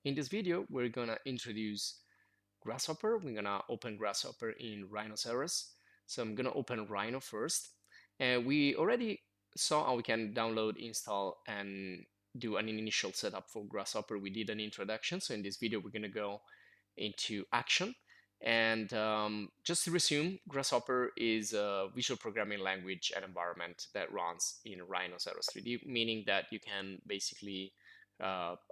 in this video, we're gonna introduce Grasshopper. We're gonna open Grasshopper in Rhinoceros. So I'm gonna open Rhino first. And we already saw how we can download, install, and do an initial setup for Grasshopper. We did an introduction. So in this video, we're gonna go into action. And just to resume, Grasshopper is a visual programming language and environment that runs in Rhinoceros 3D, meaning that you can basically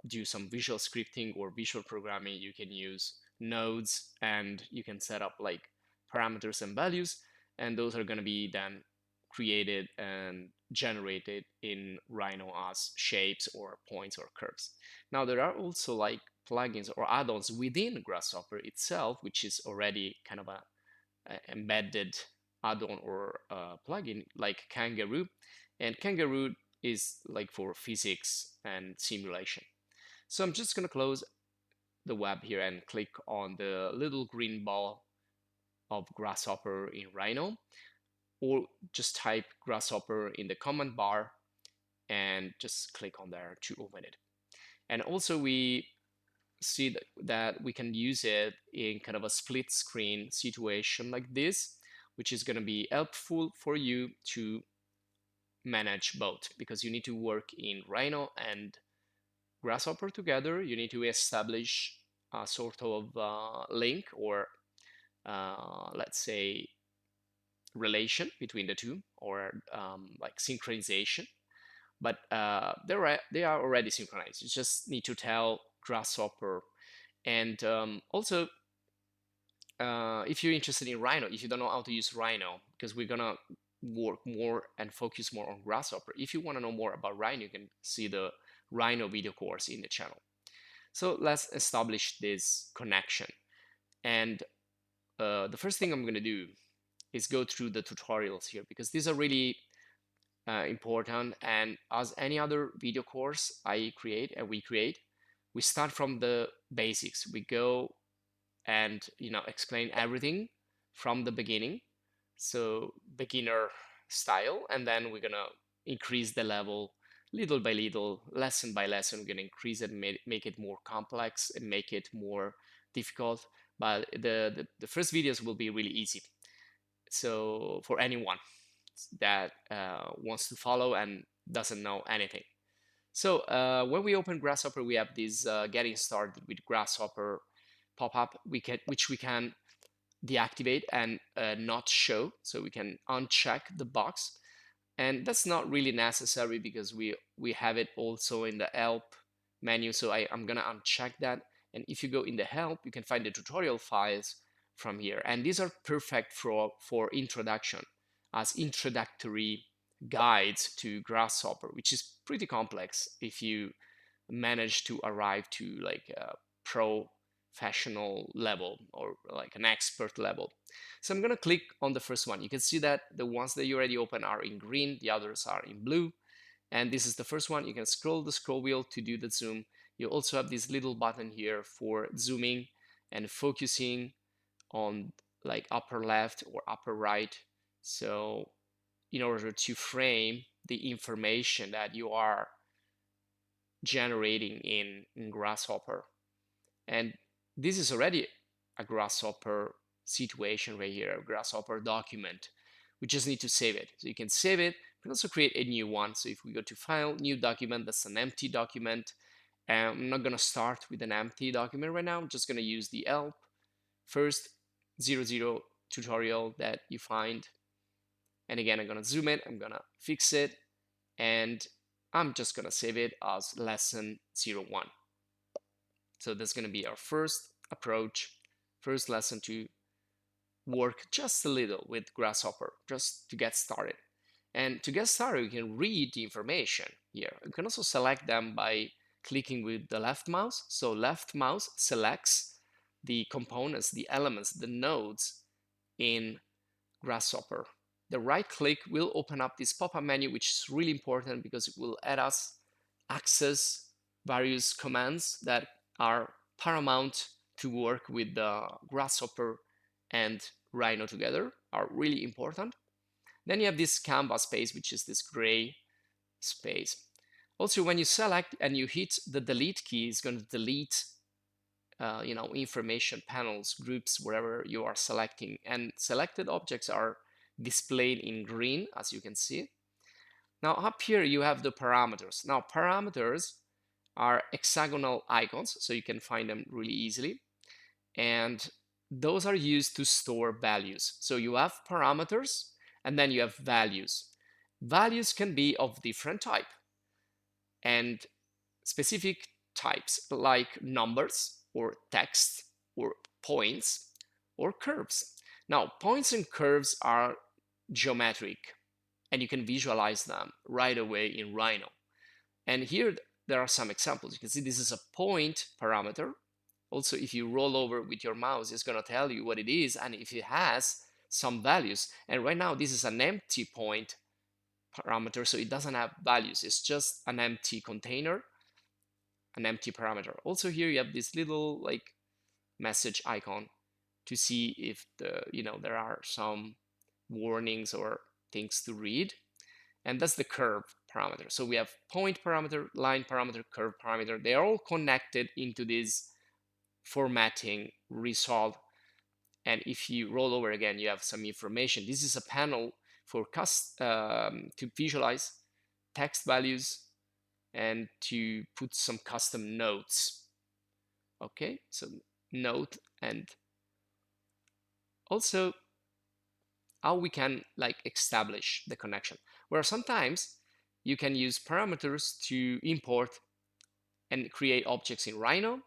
do some visual scripting or visual programming. You can use nodes and you can set up like parameters and values, and those are going to be then created and generated in Rhino as shapes or points or curves. Now there are also like plugins or add-ons within Grasshopper itself, which is already kind of a embedded add-on or plugin like Kangaroo, and Kangaroo is like for physics and simulation. So I'm just going to close the web here and click on the little green ball of Grasshopper in Rhino, or just type Grasshopper in the command bar and just click on there to open it. And also we see that we can use it in kind of a split screen situation like this, which is going to be helpful for you to manage both, because you need to work in Rhino and Grasshopper together. You need to establish a sort of link or let's say relation between the two, or like synchronization. But they are already synchronized. You just need to tell Grasshopper. And also, if you're interested in Rhino, if you don't know how to use Rhino, because we're gonna work more and focus more on Grasshopper. If you want to know more about Rhino, you can see the Rhino video course in the channel. So let's establish this connection. And the first thing I'm going to do is go through the tutorials here, because these are really important. And as any other video course we create, we start from the basics. We go and explain everything from the beginning, so beginner style, and then we're gonna increase the level little by little, lesson by lesson. We're gonna increase it, make it more complex and make it more difficult. But the first videos will be really easy, so for anyone that wants to follow and doesn't know anything. So when we open Grasshopper, we have this getting started with Grasshopper pop-up, which we can deactivate and not show. So we can uncheck the box, and that's not really necessary because we have it also in the help menu. So I'm gonna uncheck that, and if you go in the help, you can find the tutorial files from here, and these are perfect for introduction, as introductory guides to Grasshopper, which is pretty complex if you manage to arrive to like a professional level or like an expert level. So I'm going to click on the first one. You can see that the ones that you already open are in green, the others are in blue, and this is the first one. You can scroll the scroll wheel to do the zoom. You also have this little button here for zooming and focusing on like upper left or upper right, so in order to frame the information that you are generating in Grasshopper. And this is already a Grasshopper situation right here, a Grasshopper document. We just need to save it. So you can save it, but also create a new one. So if we go to File, New Document, that's an empty document. And I'm not gonna start with an empty document right now. I'm just gonna use the help first 00 tutorial that you find. And again, I'm gonna zoom it, I'm gonna fix it, and I'm just gonna save it as lesson 01. So that's gonna be our first approach, first lesson to work just a little with Grasshopper, just to get started. And to get started, you can read the information here. You can also select them by clicking with the left mouse. So left mouse selects the components, the elements, the nodes in Grasshopper. The right click will open up this pop-up menu, which is really important because it will let us access various commands that are paramount to work with the Grasshopper and Rhino together, are really important. Then you have this canvas space, which is this gray space. Also, when you select and you hit the delete key, it's going to delete information panels, groups, wherever you are selecting. And selected objects are displayed in green, as you can see. Now up here you have the parameters. Now parameters are hexagonal icons, so you can find them really easily. And those are used to store values. So you have parameters and then you have values. Values can be of different type and specific types like numbers or text or points or curves. Now points and curves are geometric and you can visualize them right away in Rhino. And here there are some examples. You can see this is a point parameter. Also, if you roll over with your mouse, it's going to tell you what it is and if it has some values. And right now this is an empty point parameter, so it doesn't have values. It's just an empty container, an empty parameter. Also here you have this little like message icon to see if there are some warnings or things to read. And that's the curve parameter. So we have point parameter, line parameter, curve parameter. They are all connected into this formatting result. And if you roll over again, you have some information. This is a panel for to visualize text values and to put some custom notes. Okay, so note, and also how we can like establish the connection, where sometimes you can use parameters to import and create objects in Rhino,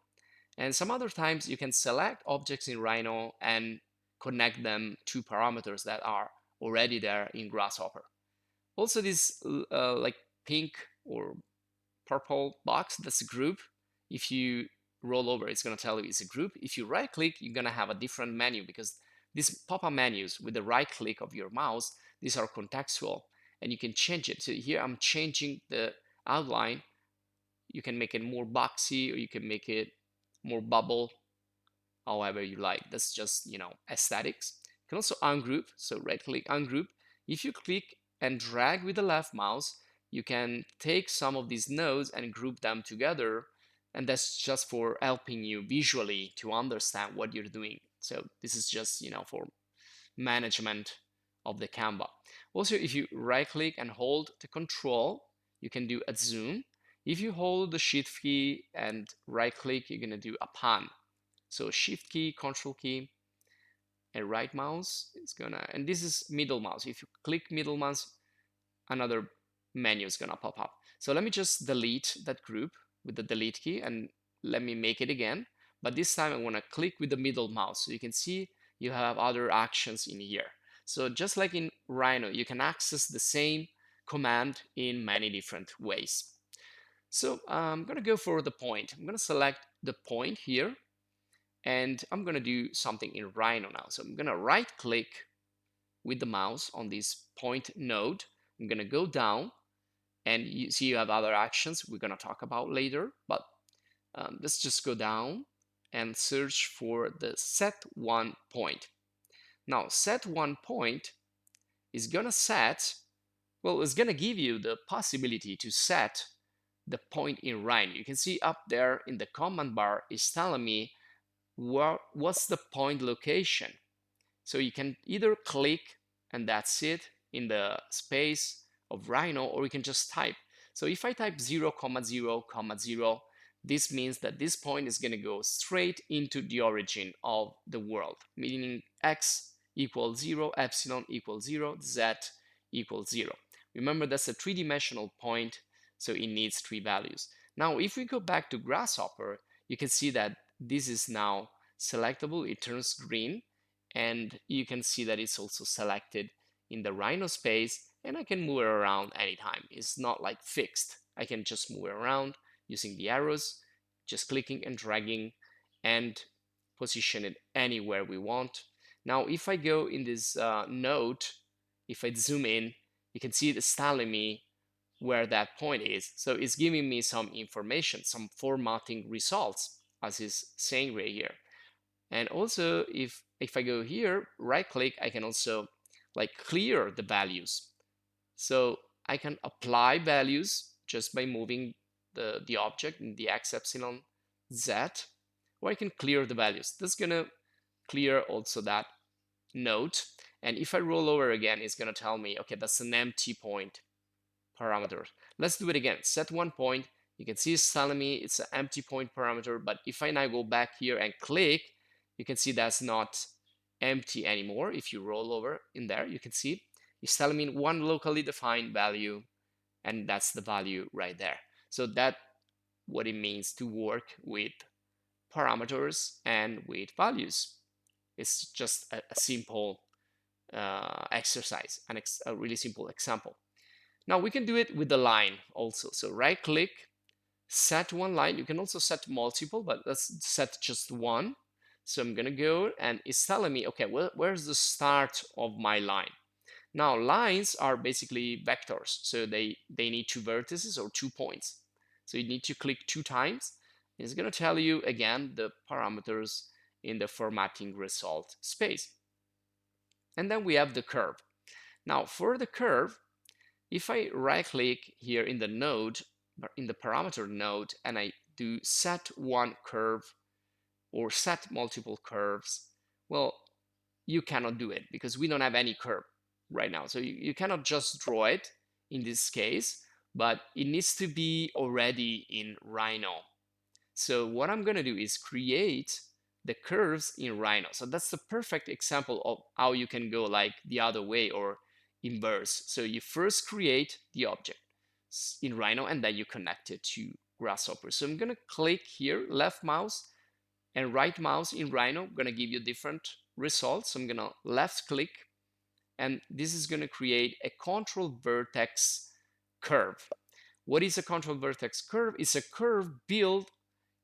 and some other times you can select objects in Rhino and connect them to parameters that are already there in Grasshopper. Also this like pink or purple box, that's a group. If you roll over, it's going to tell you it's a group. If you right click, you're going to have a different menu, because these pop-up menus with the right click of your mouse, these are contextual and you can change it. So here I'm changing the outline. You can make it more boxy or you can make it more bubble, however you like. That's just, aesthetics. You can also ungroup, so right click, ungroup. If you click and drag with the left mouse, you can take some of these nodes and group them together, and that's just for helping you visually to understand what you're doing. So this is just, for management of the Canva. Also, if you right click and hold the control, you can do a zoom. If you hold the shift key and right click, you're going to do a pan. So shift key, control key, and right mouse is gonna, and this is middle mouse. If you click middle mouse, another menu is gonna pop up. So let me just delete that group with the delete key and let me make it again. But this time I wanna click with the middle mouse. So you can see you have other actions in here. So just like in Rhino, you can access the same command in many different ways. So I'm gonna go for the point. I'm gonna select the point here, and I'm gonna do something in Rhino now. So I'm gonna right click with the mouse on this point node. I'm gonna go down, and you see you have other actions we're gonna talk about later, but let's just go down and search for the set one point. Now set one point is gonna set, well, it's gonna give you the possibility to set the point in Rhino. You can see up there in the command bar is telling me what's the point location. So you can either click and that's it in the space of Rhino, or you can just type. So if I type 0, 0, 0, this means that this point is going to go straight into the origin of the world, meaning x equals 0, epsilon equals 0, z equals 0. Remember, that's a three-dimensional point, so it needs three values. Now, if we go back to Grasshopper, you can see that this is now selectable. It turns green, and you can see that it's also selected in the Rhino space, and I can move it around anytime. It's not like fixed. I can just move it around using the arrows, just clicking and dragging, and position it anywhere we want. Now, if I go in this node, if I zoom in, you can see it's telling me where that point is. So it's giving me some information, some formatting results, as is saying right here. And also, if I go here, right click, I can also like clear the values. So I can apply values just by moving the object in the x, epsilon, z, or I can clear the values. That's gonna clear also that node. And if I roll over again, it's gonna tell me, okay, that's an empty point parameter. Let's do it again. Set one point. You can see it's telling me it's an empty point parameter, but if I now go back here and click, you can see that's not empty anymore. If you roll over in there, you can see it's telling me one locally defined value, and that's the value right there. So that's what it means to work with parameters and with values. It's just a simple exercise, a really simple example. Now we can do it with the line also. So right click, set one line. You can also set multiple, but let's set just one. So I'm gonna go, and it's telling me, okay, well, where's the start of my line? Now lines are basically vectors, so they need two vertices or 2 points. So you need to click 2 times. It's gonna tell you again the parameters in the formatting result space. And then we have the curve. Now for the curve, if I right click here in the node, in the parameter node, and I do set one curve or set multiple curves, well, you cannot do it because we don't have any curve right now. So you cannot just draw it in this case, but it needs to be already in Rhino. So what I'm gonna do is create the curves in Rhino. So that's the perfect example of how you can go like the other way or inverse. So you first create the object in Rhino and then you connect it to Grasshopper. So I'm gonna click here, left mouse and right mouse in Rhino, gonna give you different results. So I'm gonna left click, and this is gonna create a control vertex curve. What is a control vertex curve? It's a curve built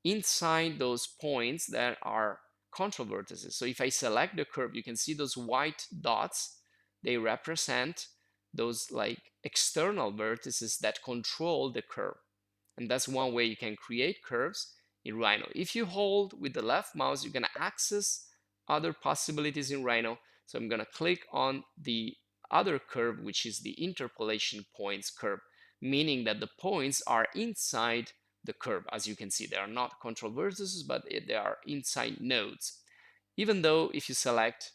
inside those points that are control vertices. So if I select the curve, you can see those white dots. They represent those like external vertices that control the curve. And that's one way you can create curves in Rhino. If you hold with the left mouse, you're gonna access other possibilities in Rhino. So I'm gonna click on the other curve, which is the interpolation points curve, meaning that the points are inside the curve. As you can see, they are not control vertices, but they are inside nodes. Even though if you select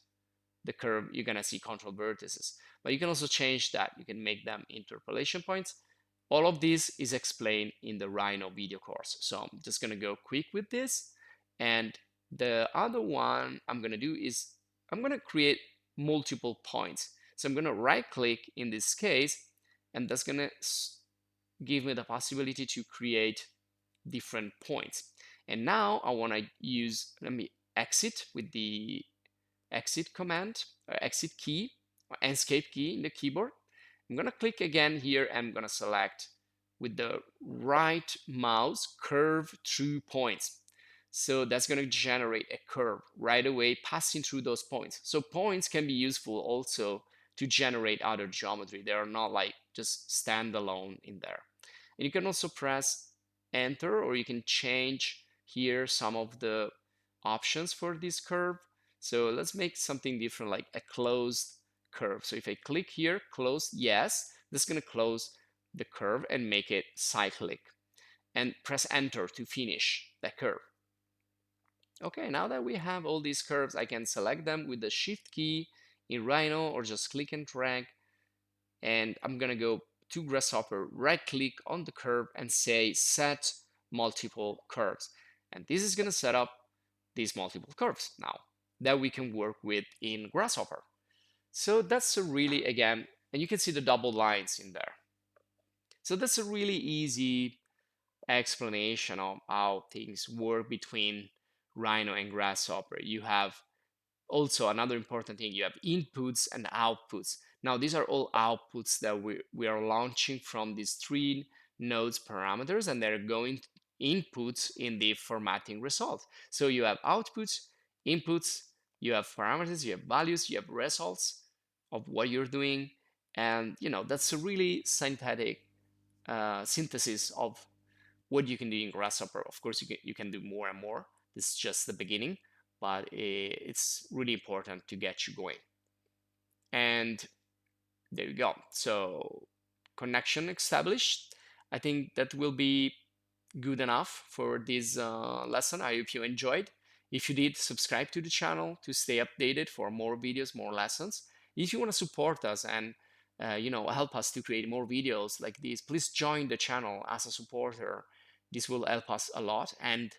the curve, you're gonna see control vertices. But you can also change that. You can make them interpolation points. All of this is explained in the Rhino video course. So I'm just gonna go quick with this. And the other one I'm gonna do is I'm gonna create multiple points. So I'm gonna right click in this case, and that's gonna give me the possibility to create different points. And now I wanna use, let me exit with the exit command, or exit key, or escape key in the keyboard. I'm gonna click again here. I'm gonna select with the right mouse curve through points. So that's gonna generate a curve right away passing through those points. So points can be useful also to generate other geometry. They are not like just standalone in there. And you can also press enter, or you can change here some of the options for this curve. So let's make something different, like a closed curve. So if I click here, close, yes, this is gonna close the curve and make it cyclic. And press enter to finish the curve. Okay, now that we have all these curves, I can select them with the shift key in Rhino or just click and drag. And I'm gonna go to Grasshopper, right click on the curve and say set multiple curves. And this is gonna set up these multiple curves now that we can work with in Grasshopper. So that's a really, again, and you can see the double lines in there. So that's a really easy explanation of how things work between Rhino and Grasshopper. You have also another important thing, you have inputs and outputs. Now these are all outputs that we are launching from these 3 nodes parameters, and they're going inputs in the formatting result. So you have outputs, inputs, you have parameters, you have values, you have results of what you're doing. And that's a really synthetic synthesis of what you can do in Grasshopper. Of course, you can do more and more. This is just the beginning, but it's really important to get you going. And there you go. So connection established. I think that will be good enough for this lesson. I hope you enjoyed. If you did, subscribe to the channel to stay updated for more videos, more lessons. If you want to support us and help us to create more videos like this, please join the channel as a supporter. This will help us a lot. And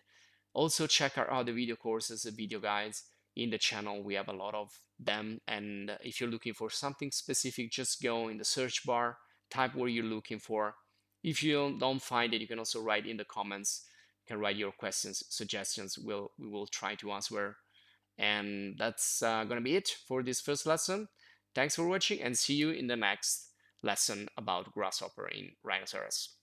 also check our other video courses and video guides in the channel. We have a lot of them. And if you're looking for something specific, just go in the search bar, type what you're looking for. If you don't find it, you can also write in the comments. You can write your questions, suggestions. We will try to answer. And that's gonna be it for this first lesson. Thanks for watching and see you in the next lesson about Grasshopper in Rhinoceros.